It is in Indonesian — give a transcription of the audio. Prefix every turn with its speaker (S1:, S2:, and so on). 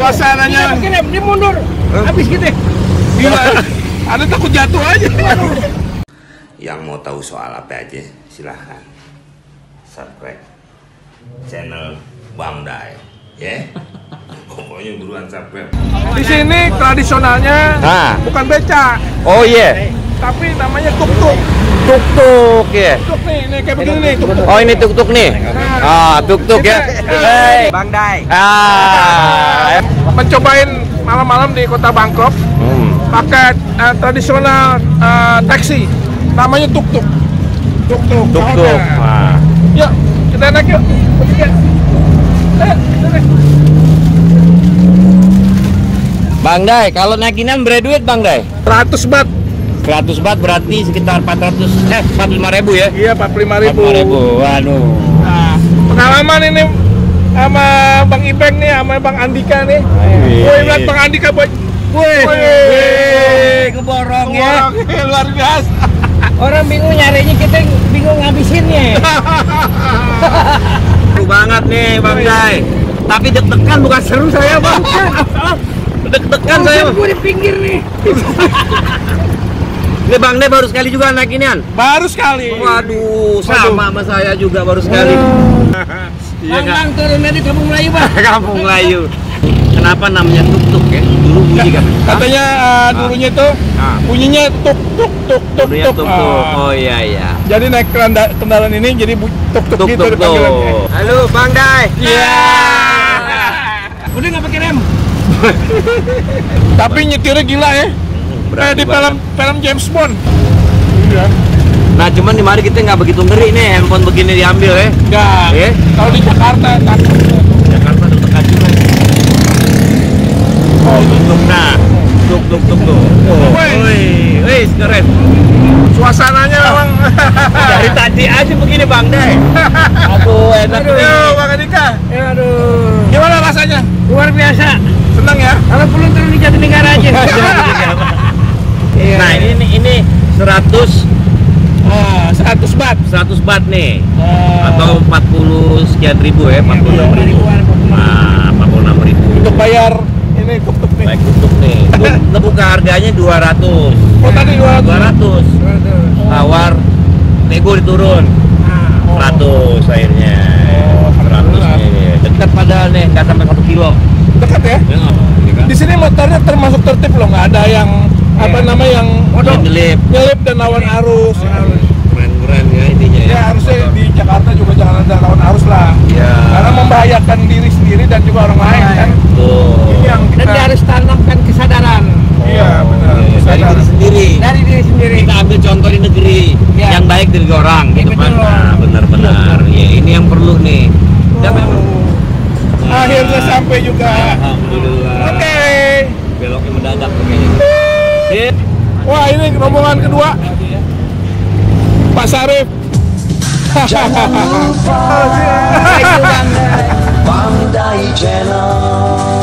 S1: Suasananya.
S2: Dia mundur. Habis gitu.
S1: Gila. Ada takut jatuh aja.
S3: Yang mau tahu soal apa aja, silahkan subscribe channel Bang Day, ya. Pokoknya buruan subscribe.
S1: Di sini tradisionalnya bukan beca.
S4: Oh iya.
S1: Tapi namanya tuk-tuk.
S4: Tuk-tuk ya.
S1: Tuk nih kayak begini nih. Tuk-tuk.
S4: Oh ini tuk-tuk nih. Tuk-tuk ya. Hey.
S2: Bang Day.
S1: Mencobain malam-malam di Kota Bangkok. Pakai tradisional taksi. Namanya tuk-tuk. Tuk-tuk.
S4: Tuk-tuk.
S1: Yuk, kita naik yuk.
S4: Bang Day, kalau naikinan berapa duit Bang Day?
S1: 100 bat.
S4: 100 bat berarti sekitar 45.000 ya?
S1: Iya, 45.000.
S4: 45.000. Waduh.
S1: Nah, pengalaman ini sama Bang Ipeng nih, sama Bang Andika nih. Woi, lihat Bang Andika, boy.
S4: Wih, keborong ya.
S1: Luar biasa.
S2: Orang bingung nyarinya, kita bingung ngabisinnya.
S4: Seru banget nih Bang Day. Tapi deg-degan bukan seru saya Bang. Deg-degan saya.
S2: Gue di pinggir nih.
S4: Ini Bang Day baru sekali juga naik inian.
S1: Baru sekali.
S4: Waduh, sama saya juga baru sekali. Iya
S2: Bang turunnya di Kampung Melayu Bang.
S4: Kampung Melayu. Kenapa namanya tuk-tuk ya? Dulu bunyi kan?
S1: Katanya dulunya itu bunyinya tuk-tuk tuk-tuk
S4: Dulunya
S1: tuk.
S4: tuk-tuk. Oh iya.
S1: Jadi naik kendaraan ini jadi tuk-tuk gitu dipanggilannya.
S4: Halo Bang Day.
S1: Iya.
S2: Udah nggak pakai rem.
S1: Tapi nyetirnya gila ya. Kayak di film James Bond. Iya.
S4: Nah cuman di mari kita nggak begitu ngeri nih handphone begini diambil ya.
S1: Enggak. Kalau di Jakarta takut.
S4: Jakarta deg-degan juga. Oh tuk-tuk nah. Tuk-tuk. Wih, keren.
S1: Suasananya memang.
S4: Dari tadi aja begini Bang Day. Aduh enak.
S1: Aduh, Bang Andika.
S2: Aduh.
S1: Gimana rasanya?
S2: Luar biasa.
S1: Senang ya?
S2: Kalau perlu turun di Jatinegara aja.
S4: Nah ini 100
S1: bat.
S4: 100 bat nih. Atau 40 sekian ribu ya, 46.000. Nah, 46.000.
S1: Untuk bayar ini tuk-tuk nih.
S4: Baik tuk nih. Kita buka harganya 200.
S1: Oh tadi 200.
S4: 200. Tawar nego diturun. 100 akhirnya. 100 nih. Dekat padahal nih, nggak sampai 1 kilo.
S1: Dekat ya? Di sini motornya termasuk tertib loh, nggak ada yang yang
S4: Nyelip
S1: dan lawan arus.
S4: keren ya intinya
S1: Ya harusnya di Jakarta juga jangan ada lawan arus lah.
S4: Iya.
S1: Karena membahayakan diri sendiri dan juga orang lain kan.
S4: Tuh.
S1: Ini yang
S2: Dan dia harus tanamkan kesadaran.
S1: Iya benar.
S4: Dari
S1: Sadar.
S4: diri sendiri.
S2: Dari diri sendiri.
S4: Kita ambil contoh di negeri yang baik dari orang gitu kan. Nah, benar-benar. Ya ini yang perlu nih. Dan memang
S1: Akhirnya sampai juga.
S4: Alhamdulillah.
S1: Oke.
S4: Beloknya mendadak begini.
S1: Wah ini rombongan kedua. Pak Sarif.
S5: Jangan lupa Bang Day Channel.